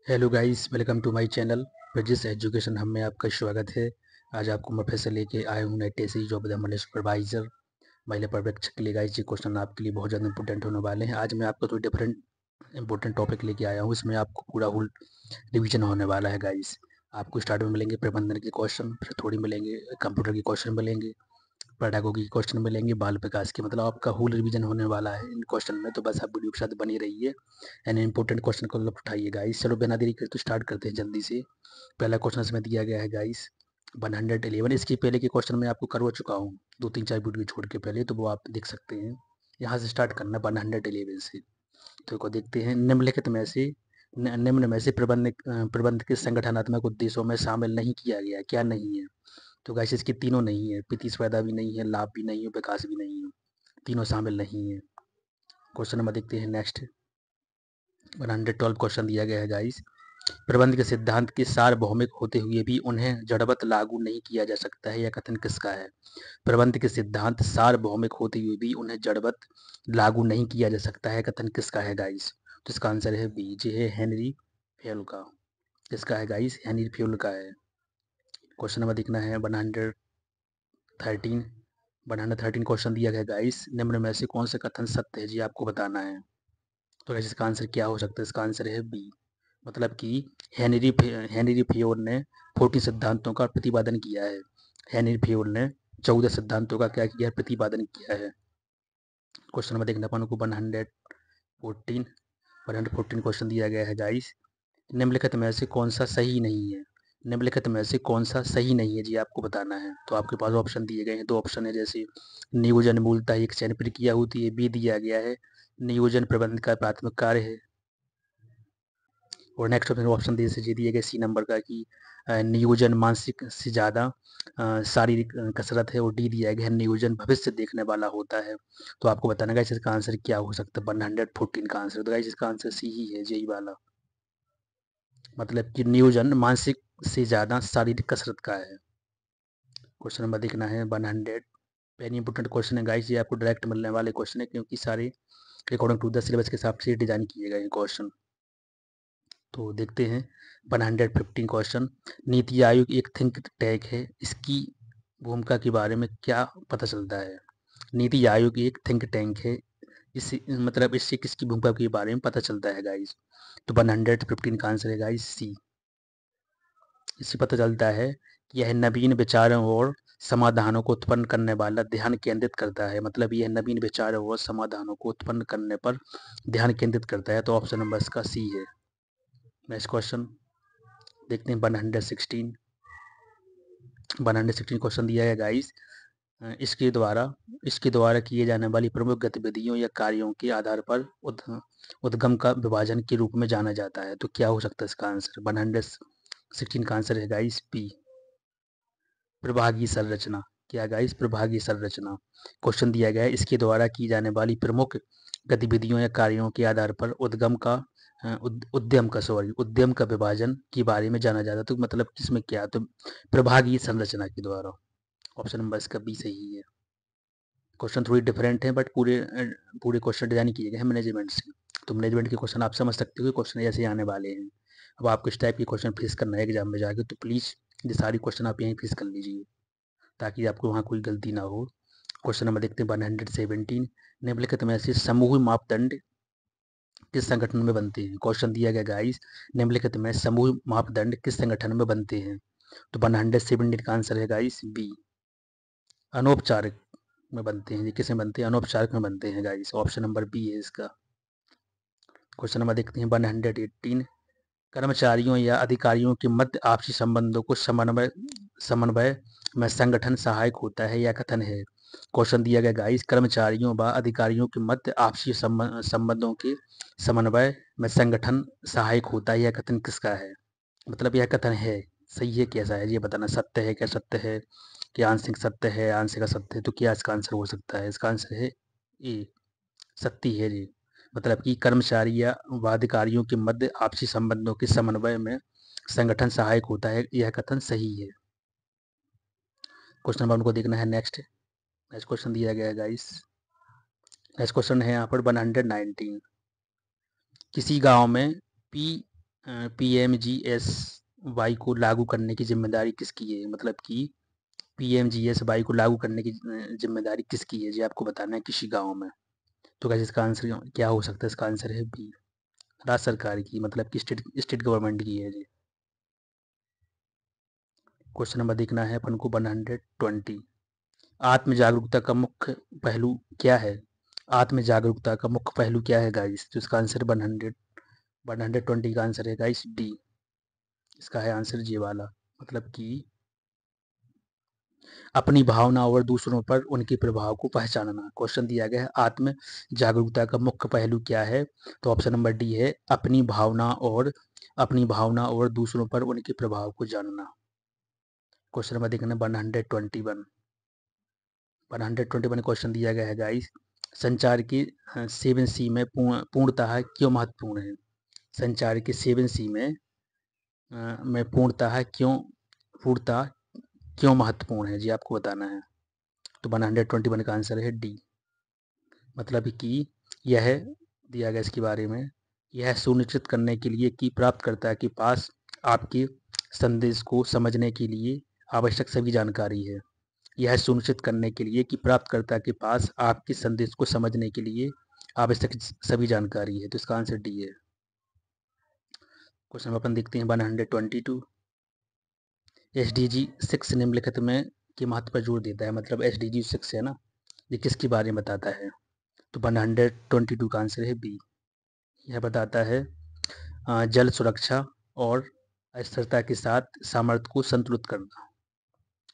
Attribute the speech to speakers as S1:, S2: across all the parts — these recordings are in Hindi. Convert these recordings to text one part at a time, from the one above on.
S1: Hello guys, welcome to my channel Bridges Education Hub में आपका स्वागत है। आज आपको मैं फिर से लेके आया हूँ net AC job the supervisor महिला पर्यवेक्षक के लिए। गाइस ये क्वेश्चन आपके लिए बहुत ज़्यादा इंपॉर्टेंट होने वाले हैं। आज मैं आपको थोड़ी डिफरेंट इंपॉर्टेंट टॉपिक लेके आया हूँ। इसमें आपको पूरा होल रिवीजन होने वाला है गाइस। आपको स्टार्ट में मिलेंगे प्रबंधन के क्वेश्चन, फिर थोड़ी मिलेंगे कंप्यूटर के क्वेश्चन मिलेंगे, पेडागोगी के क्वेश्चन मिलेंगे, बाल विकास के, मतलब आपका होल रिवीजन होने वाला है इन क्वेश्चन में। तो बस आप वीडियो के साथ बनी रहिए एंड इंपॉर्टेंट क्वेश्चन को लुत्फ उठाइए गाइस। चलो बिना देरी करते तो स्टार्ट करते हैं जल्दी से। पहला क्वेश्चन इसमें दिया गया है गाइस 111। इसके पहले के क्वेश्चन मैं आपको करवा चुका हूँ, 2 3 4 वीडियो छोड़ के पहले, तो वो आप देख सकते हैं। यहाँ से स्टार्ट करना 111 से। तो को देखते हैं। निम्न में से प्रबंध के संगठनात्मक उद्देश्यों में शामिल नहीं किया गया, क्या नहीं है? तो गाइस इसके तीनों नहीं है, प्रतिस्पर्धा भी नहीं है, लाभ भी नहीं है, विकास भी नहीं है, तीनों शामिल नहीं है। क्वेश्चन नंबर देखते हैं नेक्स्ट। 112 क्वेश्चन दिया गया है गाइस। प्रबंध के सिद्धांत के सार्वभौमिक होते हुए भी उन्हें जड़वत लागू नहीं किया जा सकता है, यह कथन किसका है? प्रबंध के सिद्धांत सार्वभौमिक होते हुए भी उन्हें जड़वत लागू नहीं किया जा सकता है, कथन किसका है गाइस? तो इसका आंसर है बी, जे है हेनरी फेल का। किसका है गाइस? हेनरी फ्यूल का है। क्वेश्चन नंबर देखना है 113। 113 क्वेश्चन दिया गया गाइस। निम्न में से कौन सा कथन सत्य है जी, आपको बताना है। तो गाइस इसका आंसर क्या हो सकता है? इसका आंसर है बी, मतलब कि हेनरी फ्योल ने 14 सिद्धांतों का प्रतिपादन किया है। हेनरी फ्योल ने 14 सिद्धांतों का क्या किया है? प्रतिपादन किया है। क्वेश्चन नंबर देखना अपन को 114 क्वेश्चन दिया गया है गाइस। निम्नलिखित में से कौन सा सही नहीं है? निम्नलिखित में से कौन सा सही नहीं है जी, आपको बताना है। तो आपके पास ऑप्शन दिए गए हैं, दो ऑप्शन है, जैसे नियोजन मूलतः एक चयन प्रक्रिया होती है, बी दिया गया है नियोजन प्रबंध का प्राथमिक कार्य है। और नेक्स्ट ऑप्शन दिए गए सी नंबर का कि नियोजन मानसिक से ज़्यादा शारीरिक कसरत है। और डी दिया गया है नियोजन भविष्य देखने वाला होता है। तो आपको बताना गाइस इसका आंसर क्या हो सकता है? 114 का आंसर। तो गाइस इसका आंसर सी ही है, यही वाला, मतलब कि नियोजन मानसिक से ज़्यादा शारीरिक कसरत का है। क्वेश्चन नंबर देखना है 100। वेरी इंपॉर्टेंट क्वेश्चन है गाइस, ये आपको डायरेक्ट मिलने वाले क्वेश्चन है, क्योंकि सारे अकॉर्डिंग टू द सिलेबस के हिसाब से डिजाइन किए गए हैं क्वेश्चन। तो देखते हैं 115 क्वेश्चन। नीति आयोग एक थिंक टैंक है, इसकी भूमिका के बारे में क्या पता चलता है? नीति आयोग एक थिंक टैंक है, इस मतलब इससे किसकी भूमिका के बारे में पता चलता है गाइस? तो 115 का आंसर है गाइस सी। इससे पता चलता है कि यह नवीन विचारों और समाधानों को उत्पन्न करने वाला ध्यान केंद्रित करता है, मतलब यह नवीन विचारों और समाधानों को उत्पन्न करने पर ध्यान केंद्रित करता है। तो ऑप्शन नंबर इसका सी है। नेक्स्ट क्वेश्चन देखते हैं 116 क्वेश्चन दिया है गाइस। इसके द्वारा किए जाने वाली प्रमुख गतिविधियों या कार्यों के आधार पर उद्गम का विभाजन के रूप में जाना जाता है। तो क्या हो सकता है इसका आंसर? 116 का आंसर है गाइस पी, प्रभागीय संरचना। क्या गाइस? प्रभागीय संरचना। क्वेश्चन दिया गया है इसके द्वारा की जाने वाली प्रमुख गतिविधियों या कार्यों के आधार पर उद्यम का विभाजन के बारे में जाना जाता है। तो मतलब किसमें क्या? तो प्रभागीय संरचना के द्वारा। ऑप्शन नंबर इसका बी सही है। क्वेश्चन थोड़ी डिफरेंट है, बट पूरे क्वेश्चन डिजाइन किए गए हैं मैनेजमेंट से। तो मैनेजमेंट के क्वेश्चन आप समझ सकते हो कि क्वेश्चन ऐसे आने वाले हैं। अब आपको इस टाइप के क्वेश्चन फेस करना है एग्जाम में जाके, तो प्लीज़ ये सारी क्वेश्चन आप यहीं फेस कर लीजिए, ताकि आपको वहाँ कोई गलती ना हो। क्वेश्चन नंबर देखते हैं 117। निम्नलिखित में से समूह मापदंड किस संगठन में बनते हैं? क्वेश्चन दिया गया गाइस, निम्नलिखित में समूह मापदंड किस संगठन में बनते हैं? तो 117 का आंसर है गाइस बी, अनौपचारिक में बनते हैं। ये किस में बनते हैं? अनौपचारिक में बनते हैं गाइस। ऑप्शन नंबर बी है इसका। क्वेश्चन नंबर देखते हैं 118। कर्मचारियों या अधिकारियों के मध्य आपसी संबंधों को समन्वय में संगठन सहायक होता है, या कथन है। क्वेश्चन दिया गया गाइस, कर्मचारियों व अधिकारियों के मध्य आपसी संबंधों के समन्वय में संगठन सहायक होता है, यह कथन किसका है? मतलब यह कथन है सही है कैसा है ये बताना। सत्य है क्या? सत्य है क्या? आंशिक सत्य है, आंशिक असत्य है? तो क्या इसका आंसर हो सकता है? इसका आंसर है ए, सत्य है जी। मतलब कि कर्मचारी या वादिकारियों के मध्य आपसी संबंधों के समन्वय में संगठन सहायक होता है, यह कथन सही है। क्वेश्चन नंबर उनको देखना है नेक्स्ट। नेक्स्ट क्वेश्चन दिया गया है गाइस। नेक्स्ट क्वेश्चन है यहाँ पर 119। किसी गांव में पी PMGSY को लागू करने की जिम्मेदारी किसकी है? मतलब कि PMGSY को लागू करने की जिम्मेदारी किसकी है जी? आपको बताना है किसी गांव में। तो गाइस इसका आंसर क्या हो सकता है? इसका आंसर है बी, राज्य सरकार की, मतलब कि स्टेट गवर्नमेंट की है जी। क्वेश्चन नंबर देखना है अपन को 120। आत्म जागरूकता का मुख्य पहलू क्या है? आत्म जागरूकता का मुख्य पहलू क्या है गाइस? तो इसका आंसर 120 का आंसर है गाइस डी। इसका है आंसर जी वाला, मतलब कि अपनी भावना और दूसरों पर उनके प्रभाव को पहचानना। क्वेश्चन दिया गया है आत्म जागरूकता का मुख्य पहलू क्या है? तो ऑप्शन नंबर डी है अपनी भावना और दूसरों पर उनके प्रभाव को जानना। क्वेश्चन नंबर देखना 121 क्वेश्चन दिया गया है गाइस, संचार की 7C में पूर्णतः क्यों महत्वपूर्ण है? संचार के 7C में पूर्णतः क्यों महत्वपूर्ण है जी? आपको बताना है। तो 121 का आंसर है डी, मतलब कि यह दिया गया इसके बारे में, यह सुनिश्चित करने के लिए कि प्राप्तकर्ता के पास आपके संदेश को समझने के लिए आवश्यक सभी जानकारी है। यह सुनिश्चित करने के लिए कि प्राप्तकर्ता के पास आपके संदेश को समझने के लिए आवश्यक सभी जानकारी है। तो इसका आंसर डी है। क्वेश्चन अपन देखते हैं 122। SDG 6 निम्नलिखित में के महत्व पर जोर देता है, मतलब SDG 6 है ना, ये किसके बारे में बताता है? तो 122 का आंसर है बी। यह बताता है जल सुरक्षा और स्थिरता के साथ सामर्थ्य को संतुलित करना।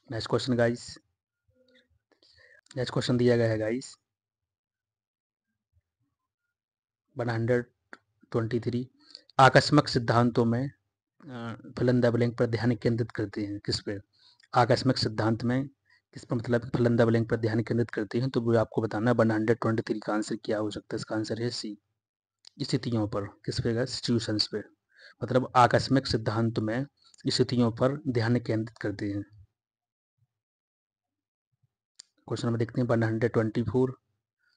S1: Next question guys, next question दिया गया है गाइस 123। आकस्मिक सिद्धांतों में फिल इन द ब्लैंक पर ध्यान केंद्रित करते हैं किस पे? आकस्मिक सिद्धांत में किस पर, मतलब फिल इन द ब्लैंक पर ध्यान केंद्रित करते हैं? तो वो आपको बताना है 123 का आंसर क्या हो सकता है? इसका आंसर है सी, स्थितियों पर। किस पे? सिचुएशंस पे, मतलब आकस्मिक सिद्धांत में स्थितियों पर ध्यान केंद्रित करते हैं। क्वेश्चन नंबर देखते हैं 124।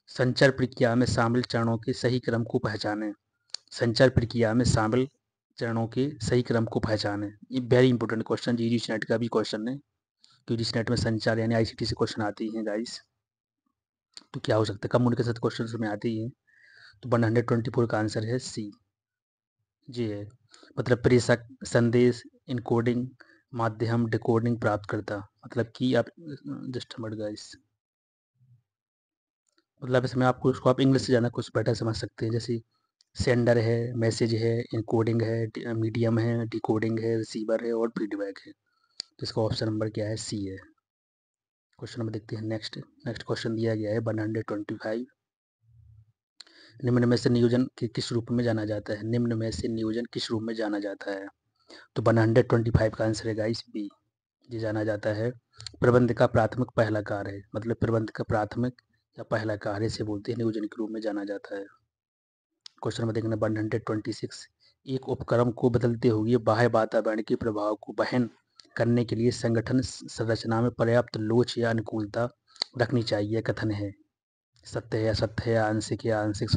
S1: संचार प्रक्रिया में शामिल चरणों के सही क्रम को पहचानें। संचार प्रक्रिया में शामिल चरणों के सही क्रम को पहचानें। ये वेरी इंपॉर्टेंट क्वेश्चन, जी नेट का भी क्वेश्चन है, क्योंकि नेट में संचार यानी ICT से क्वेश्चन आते हैं गाइस। तो क्या हो सकता है? कम्युनिकेशन क्वेश्चन में आते ही हैं। तो 124 का आंसर है सी, जी है, मतलब प्रेषक, संदेश, इनकोडिंग, माध्यम, डिकोडिंग, प्राप्तकर्ता। मतलब कि आप जस्ट मिनट गाइस, मतलब इसमें आपको उसको आप इंग्लिश से ज़्यादा कुछ बेटर समझ सकते हैं। जैसे सेंडर है, मैसेज है, इनकोडिंग है, मीडियम है, डिकोडिंग है, रिसीवर है और फीडबैक है। तो इसका ऑप्शन नंबर क्या है? सी है। क्वेश्चन नंबर देखते हैं नेक्स्ट क्वेश्चन दिया गया है 125। निम्न में से नियोजन के किस रूप में जाना जाता है? निम्न में से नियोजन किस रूप में जाना जाता है? तो 125 का आंसर है गाइस बी, ये जाना जाता है प्रबंध का प्राथमिक पहला कार्य है, मतलब प्रबंध का प्राथमिक या पहला कार्य से बोलते हैं, नियोजन के रूप में जाना जाता है। क्वेश्चन नंबर देखना 126। एक उपक्रम को बदलते हुए बाह्य वातावरण के प्रभाव को वहन करने के लिए संगठन संरचना में पर्याप्त लोच या अनुकूलता रखनी चाहिए, कथन है। सत्य है, असत्य है, आंशिक या आंशिक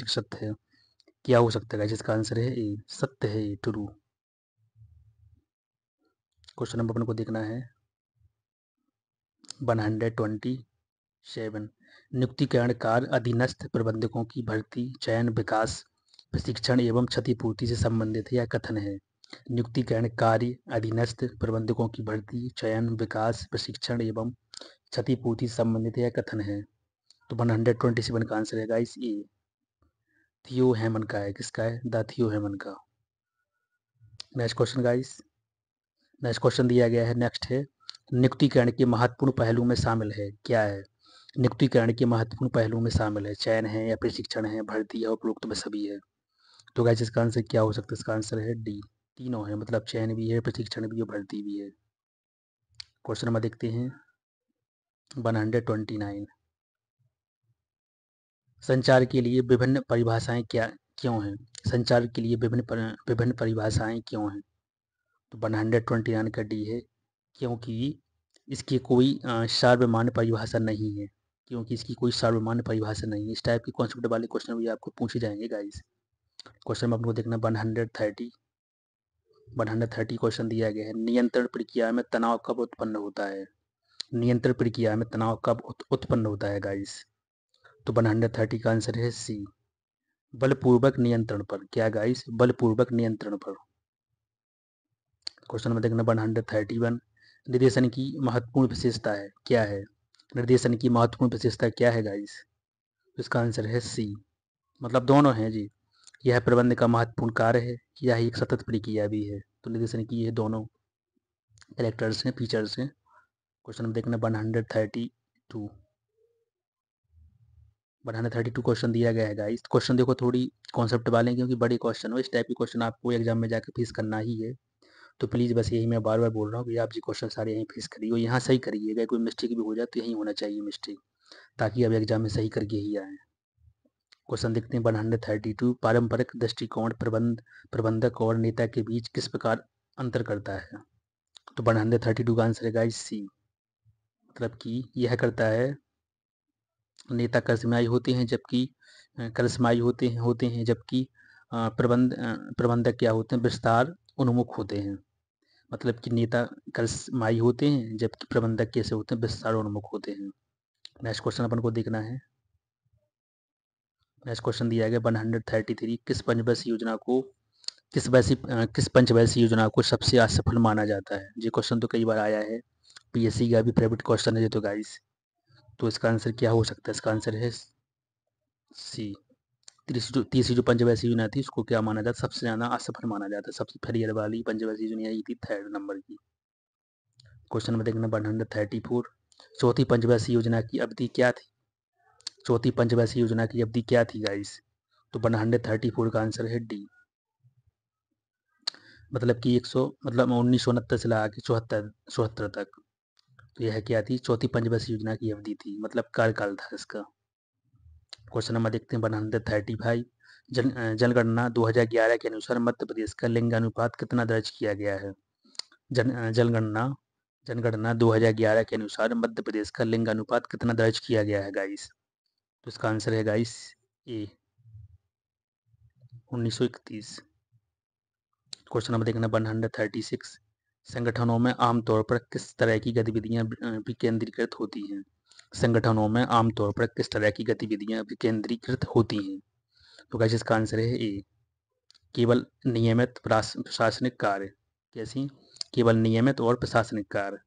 S1: सत्य है? क्या हो सकता है? जिसका आंसर है ए, सत्य है, ट्रू। क्वेश्चन नंबर अपन को देखना है 127। नियुक्तिकरण कार्य अधीनस्थ प्रबंधकों की भर्ती, चयन, विकास, प्रशिक्षण एवं क्षतिपूर्ति से संबंधित है, यह कथन है। नियुक्तिकरण कार्य अधीनस्थ प्रबंधकों की भर्ती, चयन, विकास, प्रशिक्षण एवं क्षतिपूर्ति से संबंधित है, यह कथन है। तो 127 का आंसर है गाइस ए, थियो हेमन का है। किसका है? द थियो हेमन का। Next question guys, next question दिया गया है, नेक्स्ट है नियुक्तिकरण के महत्वपूर्ण पहलू में शामिल है, क्या है? नियुक्तिकरण के महत्वपूर्ण पहलू में शामिल है, चयन है या प्रशिक्षण है, भर्ती है, उपरोक्त में सभी है। तो गाइस इसका आंसर क्या हो सकता है? इसका आंसर है डी, तीनों है, मतलब चयन भी है, प्रशिक्षण भी है, भर्ती भी है। क्वेश्चन नंबर देखते हैं 129। संचार के लिए विभिन्न परिभाषाएं क्या क्यों हैं? संचार के लिए विभिन्न परिभाषाएं क्यों हैं? तो 129 का डी है, क्योंकि इसकी कोई सार्वमान्य परिभाषा नहीं है। क्योंकि इसकी कोई सार्वमान्य परिभाषा नहीं है। इस टाइप के कॉन्सेप्ट वाले क्वेश्चन भी आपको पूछे जाएंगे गाइस। क्वेश्चन में आपको देखना 130। 130 क्वेश्चन दिया गया है, नियंत्रण प्रक्रिया में तनाव कब उत्पन्न होता है? नियंत्रण प्रक्रिया में तनाव कब उत्पन्न होता है गाइस? तो 130 का आंसर है सी, बलपूर्वक नियंत्रण पर। क्या गाइस? बलपूर्वक नियंत्रण पर। क्वेश्चन में देखना 131, निर्देशन की महत्वपूर्ण विशेषता है, क्या है? निर्देशन की महत्वपूर्ण विशेषता क्या है गाइस? इसका आंसर है सी, मतलब दोनों हैं जी। यह प्रबंध का महत्वपूर्ण कार्य है, यह एक सतत प्रक्रिया भी है। तो निर्देशन की ये दोनों कैरेक्टर्स हैं, फीचर्स हैं। क्वेश्चन में देखना 132, 132 क्वेश्चन दिया गया है गाइस। क्वेश्चन देखो थोड़ी कॉन्सेप्ट वाले हैं, क्योंकि बड़े क्वेश्चन हो, इस टाइप के क्वेश्चन आपको एग्जाम में जाकर फेस करना ही है। तो प्लीज़ बस यही मैं बार बार बोल रहा हूँ कि आप जी क्वेश्चन सारे यहीं फेस करिए और यहाँ सही करिएगा। कोई मिस्टेक भी हो जाए तो यहीं होना चाहिए मिस्टेक, ताकि अब एग्जाम में सही करके ही आए। क्वेश्चन देखते हैं 132, पारंपरिक दृष्टिकोण प्रबंधक और नेता के बीच किस प्रकार अंतर करता है? तो 132 का आंसर है गाइस सी, मतलब कि यह करता है, नेता करिश्माई होते हैं जबकि जबकि प्रबंधक क्या होते हैं? विस्तार उन्मुख होते हैं। मतलब कि नेता करिश्माई होते हैं जबकि प्रबंधक कैसे होते हैं? विस्तार उन्मुख होते हैं। नेक्स्ट क्वेश्चन अपन को देखना है। नेक्स्ट क्वेश्चन दिया गया 133, किस पंचवर्षीय योजना को सबसे असफल माना जाता है? ये क्वेश्चन तो कई बार आया है, पीएससी का भी फेवरेट क्वेश्चन है ये तो गाइस। तो इसका आंसर क्या हो सकता है? इसका आंसर है सी, तीसरी जो पंचवर्षीय योजना थी उसको क्या माना जाता है? सबसे ज़्यादा असफल माना जाता है। सबसे फेलियर वाली पंचवर्षीय योजना यही थी, 3rd नंबर की। क्वेश्चन में देखना 134, चौथी पंचवर्षीय योजना की अवधि क्या थी? चौथी पंचवर्षीय योजना की अवधि क्या थी गाइस? तो 134 का आंसर है डी, मतलब कि 1969 से लगा के चौहत्तर तक। तो यह क्या थी? चौथी पंचवर्षीय योजना की अवधि थी, मतलब कार्यकाल था इसका। क्वेश्चन नंबर देखते हैं 135, जनगणना 2011 के अनुसार मध्य प्रदेश का लिंगानुपात कितना दर्ज किया गया है? जनगणना जनगणना 2011 के अनुसार मध्य प्रदेश का लिंगानुपात कितना दर्ज किया गया है गाइस? तो इसका आंसर है गाइस ए, 1931। क्वेश्चन नंबर देखना 136, संगठनों में आमतौर पर किस तरह की गतिविधियां विकेंद्रीकृत होती हैं? संगठनों में आमतौर पर किस तरह की गतिविधियां विकेंद्रीकृत होती हैं? तो गाइस इसका आंसर है ए, केवल नियमित प्रशासनिक कार्य। कैसी? केवल नियमित और प्रशासनिक कार्य।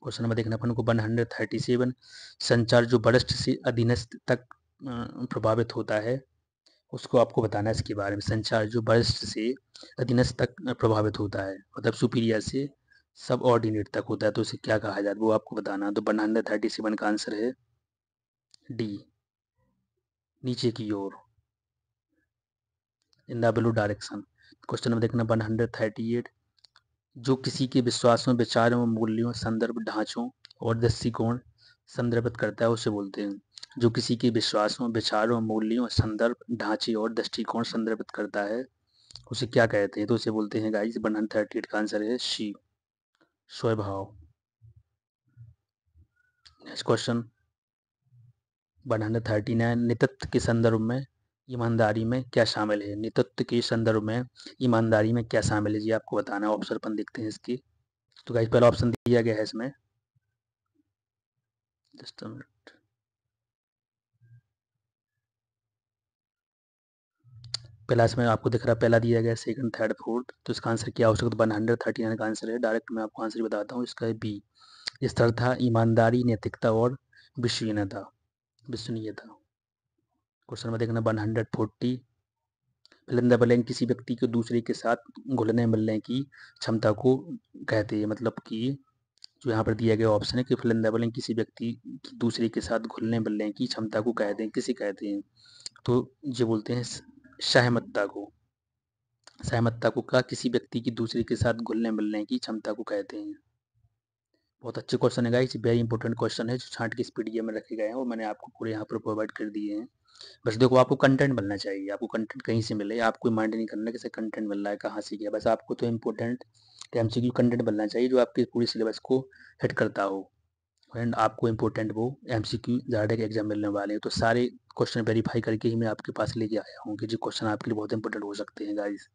S1: क्वेश्चन नंबर देखना अपन को 137, संचार जो वरिष्ठ से अधीनस्थ तक प्रभावित होता है, उसको आपको बताना है इसके बारे में। संचार जो वरिष्ठ से अधीनस्थ तक प्रभावित होता है, मतलब सुपीरियर से सब ऑर्डिनेट तक होता है, तो उसे क्या कहा जाता है वो आपको बताना। तो 137 का आंसर है डी, नीचे की ओर, in the blue direction. Question number देखना 138, जो किसी के विश्वासों, विचारों, मूल्यों, संदर्भ, ढांचों और दृष्टिकोण संदर्भित करता है उसे बोलते हैं। जो किसी के विश्वासों, विचारों, मूल्यों, संदर्भ, ढांचे और दृष्टिकोण संदर्भित करता है उसे क्या कहते हैं? तो उसे बोलते हैं गाइस 138 का आंसर है सी, स्वभाव। नेक्स्ट क्वेश्चन 139, नेतृत्व के संदर्भ में ईमानदारी में क्या शामिल है? नेतृत्व के संदर्भ में ईमानदारी में क्या शामिल है जी आपको बताना है। ऑप्शन अपन देखते हैं इसकी। तो गाइस पहला ऑप्शन दिया गया है इसमें, जस्ट अ मिनट, पहला इसमें आपको दिख रहा है, पहला दिया गया है, सेकंड, थर्ड, फोर्थ। तो इसका आंसर क्या हो सकता है? 139 का आंसर है, डायरेक्ट मैं आपको आंसर बताता हूँ, इसका है बी, स्थिरता, ईमानदारी, नैतिकता और विश्वसनीयता। विश्वसनीयता। क्वेश्चन में देखना 140, फिलिंदा ब्लैंक किसी व्यक्ति को दूसरे के साथ घुलने मिलने की क्षमता को कहते हैं। मतलब कि जो यहाँ पर दिया गया ऑप्शन है कि फिलिंदा ब्लैंक किसी व्यक्ति की दूसरे के साथ घुलने मिलने की क्षमता को कहते हैं, किसे कहते हैं? तो ये बोलते हैं सहमतता को। सहमतता को क्या किसी व्यक्ति की दूसरे के साथ घुलने मिलने की क्षमता को कहते हैं। बहुत अच्छे क्वेश्चन है गाइस, वेरी इंपॉर्टेंट क्वेश्चन है जो छांट के इस पीडीएफ में रखे गए हैं और मैंने आपको पूरे यहाँ पर प्रोवाइड कर दिए हैं। बस देखो आपको कंटेंट मिलना चाहिए, आपको कंटेंट कहीं से मिले, आपको माइंड नहीं करना कैसे कंटेंट मिल रहा है, कहाँ से किया, बस आपको तो इम्पोर्टेंट एमसीक्यू कंटेंट मिलना चाहिए जो आपके पूरी सिलेबस को हिट करता हो। एंड आपको इम्पोर्टेंट वो एमसीक्यू ज़्यादा एग्जाम मिलने वाले हैं, तो सारे क्वेश्चन वेरीफाई करके ही मैं आपके पास लेके आया हूँ कि जो क्वेश्चन आपके लिए बहुत इंपॉर्टेंट हो सकते हैं गाइस।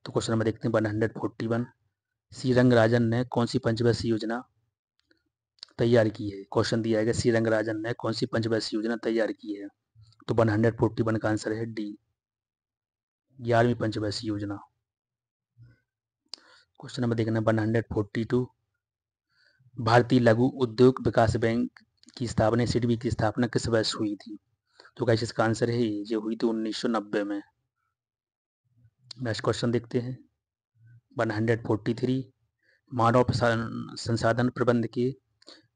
S1: तो क्वेश्चन नंबर देखते हैं 141। सी रंगराजन ने कौन सी पंचवर्षीय योजना तैयार की है? क्वेश्चन दिया है कि सी रंगराजन ने कौन सी पंचवर्षीय योजना तैयार की है? तो 141 का आंसर है डी, 11वीं पंचवर्षीय योजना। क्वेश्चन नंबर देखना 142। भारतीय लघु उद्योग विकास बैंक की स्थापना, सिडबी की स्थापना किस वर्ष हुई थी? तो गाइस इसका आंसर है ये हुई थी 1990 में। नेक्स्ट क्वेश्चन देखते हैं 143। मानव संसाधन प्रबंध के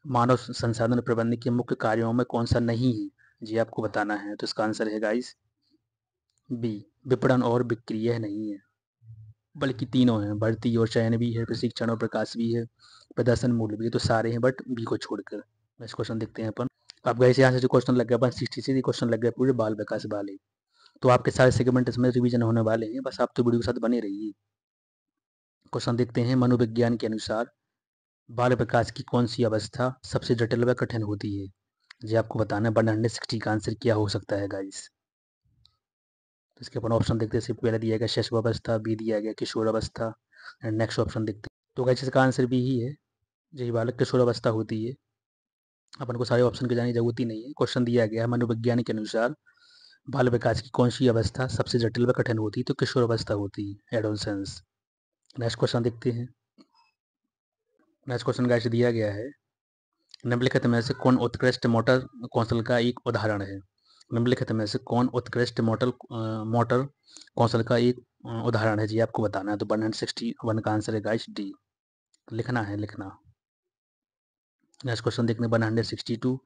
S1: मानव संसाधन प्रबंध के मुख्य कार्यों में कौन सा नहीं है? जी आपको बताना है। तो इसका आंसर है गाइस बी, विपणन और बिक्री। यह नहीं है, बल्कि तीनों हैं। भर्ती और चयन भी है, प्रशिक्षण और प्रकाश भी है, प्रदर्शन मूल्य भी है। तो सारे हैं बट बी को छोड़कर। नेक्स्ट क्वेश्चन देखते हैं अपन। आप गाइस यहाँ से जो क्वेश्चन लग गया 166 क्वेश्चन लग गया पूरे बाल विकास वाले। तो आपके सारे सेगमेंट इसमें रिवीजन होने वाले हैं, बस आप तो वीडियो के साथ बने रहिए। क्वेश्चन देखते हैं मनोविज्ञान के अनुसार बाल विकास की कौन सी अवस्था सबसे जटिल व कठिन होती है? जी आपको बताना है 160 का आंसर क्या हो सकता है गाइस। तो इसके अपन ऑप्शन देखते हैं। सिर्फ पहले दिया गया शैशवावस्था, बी दिया गया किशोर अवस्था, एंड नेक्स्ट ऑप्शन देखते हैं। तो गाइस इसका आंसर बी ही है, यही बालक किशोर अवस्था होती है। अपन को सारे ऑप्शन की जाने की जरूरत ही नहीं है। क्वेश्चन दिया गया है मनोविज्ञान के अनुसार बाल विकास की कौन सी अवस्था सबसे जटिल व कठिन होती है? तो किशोर अवस्था होती है, एडोलसेंस। नेक्स्ट क्वेश्चन देखते हैं। नेक्स्ट क्वेश्चन गाइस दिया गया है निम्नलिखित में से कौन उत्कृष्ट मोटर कौशल का एक उदाहरण है? निम्नलिखित में से कौन उत्कृष्ट मोटर कौशल का एक उदाहरण है? जी आपको बताना है। तो 161 का आंसर है गाइस डी, लिखना है, लिखना। नेक्स्ट क्वेश्चन देखने 162।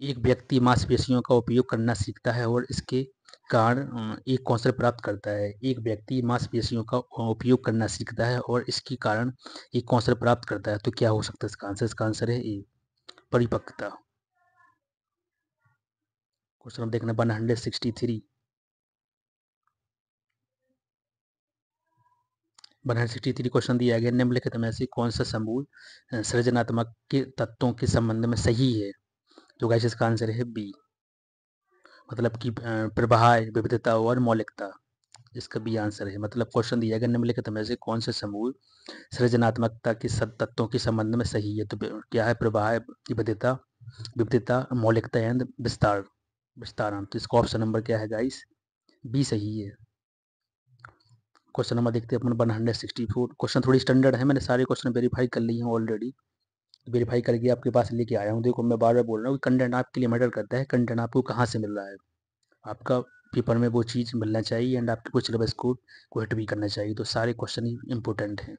S1: एक व्यक्ति मांसपेशियों का उपयोग करना सीखता है और इसके कारण एक कौशल प्राप्त करता है। एक व्यक्ति मांसपेशियों का उपयोग करना सीखता है और इसके कारण एक कौशल प्राप्त करता है। तो क्या हो सकता है इसका आंसर? इसका आंसर है ए, परिपक्वता। क्वेश्चन देखना 163। 163 क्वेश्चन दिया गया निम्नलिखित में से कौन सा समूह सृजनात्मक के तत्वों के संबंध में सही है? तो गाइस इसका आंसर है बी, मतलब कि प्रवाह, विविधता और मौलिकता। इसका बी आंसर है। मतलब क्वेश्चन दिया गया निम्नलिखित में से कौन से समूह सृजनात्मकता के तत्वों के संबंध में सही है? तो क्या है? प्रवाह, विविधता, मौलिकता एंड विस्तारण। तो इसका ऑप्शन नंबर क्या है गाइस? बी सही है। क्वेश्चन नंबर देखते हैं अपन 164। क्वेश्चन थोड़ी स्टैंडर्ड है, मैंने सारे क्वेश्चन वेरीफाई कर लिए हैं ऑलरेडी। वेरीफाई करके आपके पास लेके आया हूँ। देखो मैं बार बार बोल रहा हूँ कि कंटेंट आपके लिए मैटर करता है। कंटेंट आपको कहाँ से मिल रहा है? आपका पेपर में वो चीज़ मिलना चाहिए एंड आपके कुछ सिलेबस को हिट भी करना चाहिए। तो सारे क्वेश्चन ही इंपॉर्टेंट हैं।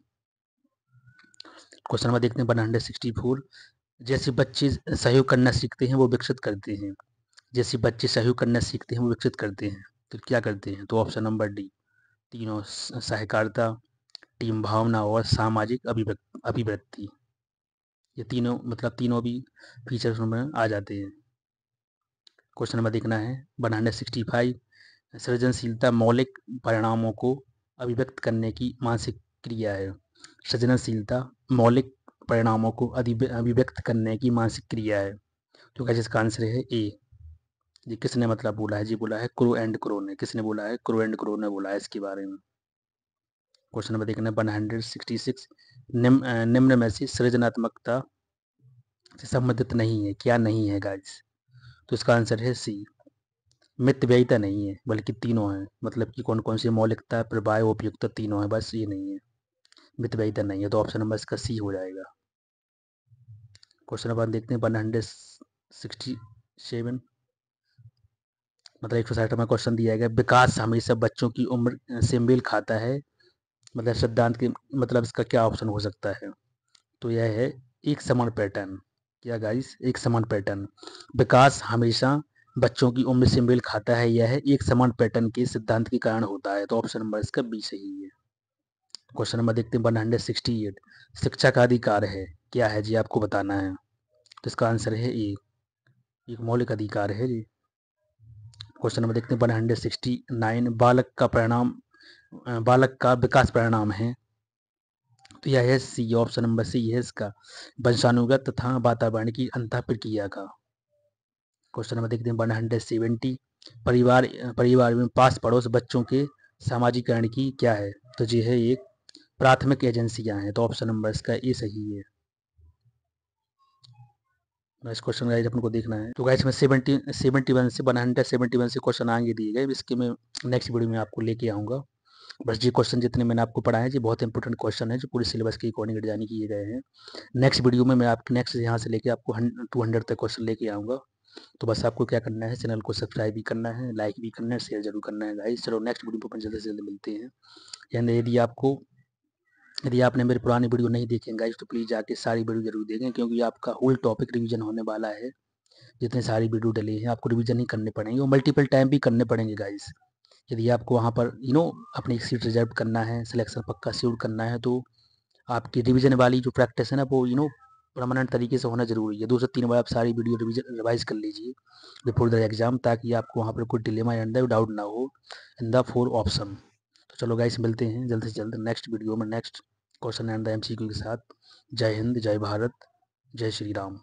S1: क्वेश्चन नंबर देखते हैं 164। जैसे बच्चे सहयोग करना सीखते हैं वो विकसित करते हैं। जैसे बच्चे सहयोग करना सीखते हैं वो विकसित करते हैं। तो क्या करते हैं? तो ऑप्शन नंबर डी, तीनों, सहकारिता, टीम भावना और सामाजिक अभिवृत्ति। ये तीनों, मतलब तीनों भी फीचर्स में आ जाते हैं। क्वेश्चन नंबर देखना है 165। सृजनशीलता मौलिक परिणामों को अभिव्यक्त करने की मानसिक क्रिया है। सृजनशीलता मौलिक परिणामों को अभिव्यक्त करने की मानसिक क्रिया है। तो क्या इसका आंसर है ए। जी किसने मतलब बोला है? जी बोला है क्रो एंड क्रो ने। किसने बोला है? क्रो एंड क्रो ने बोला है इसके बारे में। क्वेश्चन नंबर देखना 166। निम्न में से सृजनात्मकता से संबंधित नहीं है, क्या नहीं है गाइस? तो इसका आंसर है सी, मितव्ययिता नहीं है, बल्कि तीनों हैं। मतलब कि कौन कौन सी? मौलिकता, प्रवाह, उपयुक्तता, तीनों है, बस ये नहीं है, मितव्ययिता नहीं है। तो ऑप्शन नंबर इसका सी हो जाएगा। क्वेश्चन नंबर देखते हैं 167। मतलब 160 में क्वेश्चन दिया गया विकास हमेशा बच्चों की उम्र से मेल खाता है। मतलब सिद्धांत के, मतलब इसका क्या ऑप्शन हो सकता है? तो यह है एक समान पैटर्न। क्या गाइस? एक समान पैटर्न। विकास हमेशा बच्चों की उम्र से मेल खाता है, यह एक समान पैटर्न के सिद्धांत के कारण होता है। तो ऑप्शन नंबर इसका बी सही है। क्वेश्चन नंबर देखते हैं 168। शिक्षा का अधिकार है, क्या है जी? आपको बताना है। तो इसका आंसर है ए, एक मौलिक अधिकार है जी। क्वेश्चन नंबर देखते हैं 169। बालक का विकास परिणाम है। तो यह है सी, ऑप्शन नंबर सी है इसका, वंशानुगत तथा वातावरण की अंतः प्रक्रिया का। क्वेश्चन नंबर देखते हैं 170। परिवार परिवार में पास पड़ोस बच्चों के सामाजिकरण की क्या है? तो जी है ये प्राथमिक एजेंसियां हैं, तो ऑप्शन नंबर इसका ए सही है। इस क्वेश्चन गाइस अपन को देखना है। तो गाइस में 71 से 171 से क्वेश्चन आगे दिए गए, इसके मैं नेक्स्ट वीडियो में आपको लेके आऊँगा। बस ये क्वेश्चन जितने मैंने आपको पढ़ाए हैं जी बहुत इंपॉर्टेंट क्वेश्चन है जो पूरे सिलेबस के अकॉर्डिंग डिजाइन किए गए हैं। नेक्स्ट वीडियो में मैं आपके नेक्स्ट यहाँ से लेके आपको 200 तक क्वेश्चन लेके आऊँगा। तो बस आपको क्या करना है, चैनल को सब्सक्राइब भी करना है, लाइक भी करना है, शेयर जरूर करना है गाइस। चलो नेक्स्ट वीडियो पर अपन जल्दी से जल्दी मिलते हैं। यानी यदि आपने मेरे पुराने वीडियो नहीं देखे हैं गाइस तो प्लीज़ जाके सारी वीडियो जरूर देखें, क्योंकि आपका होल टॉपिक रिवीजन होने वाला है। जितने सारी वीडियो डली हैं आपको रिवीजन ही करने पड़ेंगे और मल्टीपल टाइम भी करने पड़ेंगे गाइस। यदि आपको वहाँ पर अपनी सीट रिजर्व करना है, सिलेक्शन पक्का श्योर करना है, तो आपकी रिवीजन वाली जो प्रैक्टिस है ना वो परमानेंट तरीके से होना जरूरी है। 2 से 3 बार आप सारी वीडियो रिवाइज कर लीजिए बिफोर द एग्जाम, ताकि आपको वहाँ पर कोई डिलेमा एंड डाउट ना हो इन द 4 ऑप्शन। तो चलो गाइस मिलते हैं जल्द से जल्द नेक्स्ट वीडियो में next question and the MCQ के साथ। जय हिंद, जय भारत, जय श्री राम।